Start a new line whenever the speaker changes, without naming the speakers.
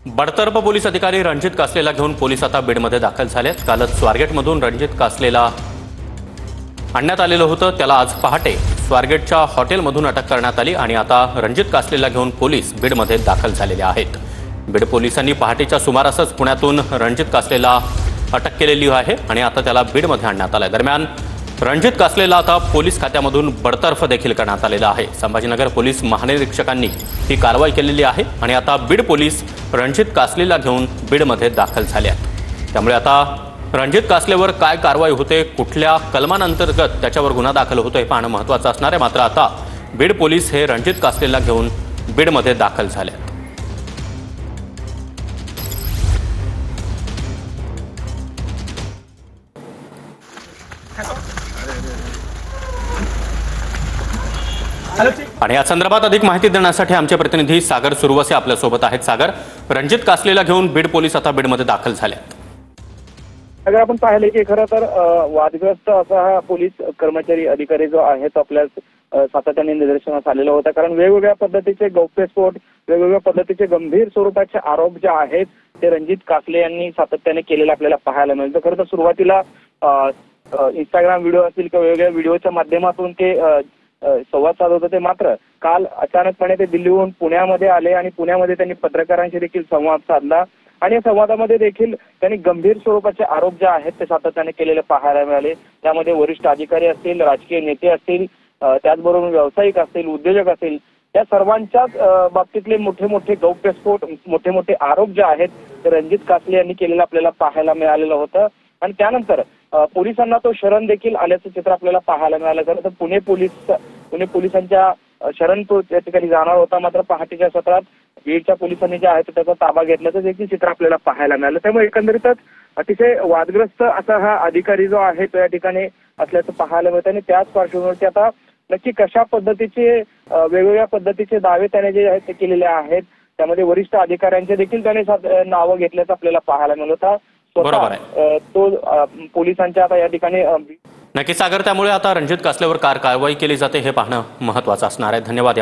बडतर्फ पोलीस अधिकारी रणजित कासलेला घेऊन पोलीस आता बीडमध्ये दाखल झालेत। कालच स्वारगेटमधून रणजित कासलेला आणण्यात आलेलं होतं। त्याला आज पहाटे स्वारगेटच्या हॉटेलमधून अटक करण्यात आली आणि आता रणजित कासलेला घेऊन पोलीस बीडमध्ये दाखल झालेले आहेत। बीड पोलिसांनी पहाटेच्या सुमारासच पुण्यातून रणजित कासलेला अटक केलेली आहे आणि आता त्याला बीडमध्ये आणण्यात आलं। दरम्यान रणजित कासलेला आता पोलीस खात्यामधून बडतर्फ देखील करण्यात आलेला आहे। संभाजीनगर पोलीस महानिरीक्षकांनी ही कारवाई केलेली आहे आणि आता बीड पोलीस रणजित कासलेला घेऊन बीडमध्ये दाखल झाले आहेत। त्यामुळे आता रणजित कासलेवर काय कारवाई होते, कुठल्या कलमांअंतर्गत त्याच्यावर गुन्हा दाखल होतो हे पाहणं महत्त्वाचं असणार आहे। मात्र आता बीड पोलीस हे रणजित कासलेला घेऊन बीडमध्ये दाखल झाले आहेत। आणि या संदर्भात अधिक माहिती देण्यासाठी आमचे प्रतिनिधी सागर सुरवसे आपल्या सोबत आहेत। सागर, रणजित कासलेला घेऊन बीड पोलीस आता बीडमध्ये दाखल झाले आहेत।
अगर आपण पाहिले की खरं तर वादग्रस्त असा हा पोलीस कर्मचारी अधिकारी जो आहे तो आपल्या सातत्याने निदर्शनास आलेला होता। कारण वेगवेगळ्या पद्धतीचे गौप्यस्फोट, वेगवेगळ्या पद्धतीचे गंभीर स्वरूपाचे आरोप जे आहेत ते रणजित कासले यांनी सातत्याने केलेले आपल्याला पाहायला मिळतं। खरं तर सुरुवातीला इंस्टाग्राम व्हिडिओ असतील किंवा वेगवेगळ्या व्हिडिओच्या माध्यमातून ते संवाद साधत होते। मात्र काल अचानकपणे ते दिल्लीहून पुण्यामध्ये आले आणि पुण्यामध्ये त्यांनी पत्रकारांशी देखील संवाद साधला आणि या संवादामध्ये देखील त्यांनी गंभीर स्वरूपाचे आरोप जे आहेत ते सातत्याने केलेले पाहायला मिळाले। त्यामध्ये वरिष्ठ अधिकारी असतील, राजकीय नेते असतील, त्याचबरोबर व्यावसायिक असतील, उद्योजक असतील, या सर्वांच्याच बाबतीतले मोठे मोठे गौप्यस्फोट, मोठे मोठे आरोप जे आहेत ते रणजित कासले यांनी केलेलं आपल्याला पाहायला मिळालेलं होतं। आणि त्यानंतर पोलिसांना तो शरण देखील आल्याचं चित्र आपल्याला पाहायला मिळालं। खरं तर पुणे पोलिसांच्या शरण तो त्या ठिकाणी जाणार होता, मात्र पहाटेच्या सत्रात बीडच्या पोलिसांनी जे आहे त्याचा ताबा घेतल्याचं देखील चित्र आपल्याला पाहायला मिळालं। त्यामुळे एकंदरीतच अतिशय वादग्रस्त असा हा अधिकारी जो आहे तो या ठिकाणी असल्याचं पाहायला मिळतं आणि त्याच पार्श्वभूमीवरती आता नक्की कशा पद्धतीचे वेगवेगळ्या पद्धतीचे दावे त्याने जे आहेत ते केलेले आहेत, त्यामध्ये वरिष्ठ अधिकाऱ्यांचे देखील त्याने नावं घेतल्याचं आपल्याला पाहायला मिळत होता।
बरोबर आहे,
तो पोलिसांच्या आता या ठिकाणी
नक्की सागर, त्यामुळे आता रणजित कासलेवर कारवाई केली जाते हे पाहणं महत्त्वाचं असणार आहे। धन्यवाद।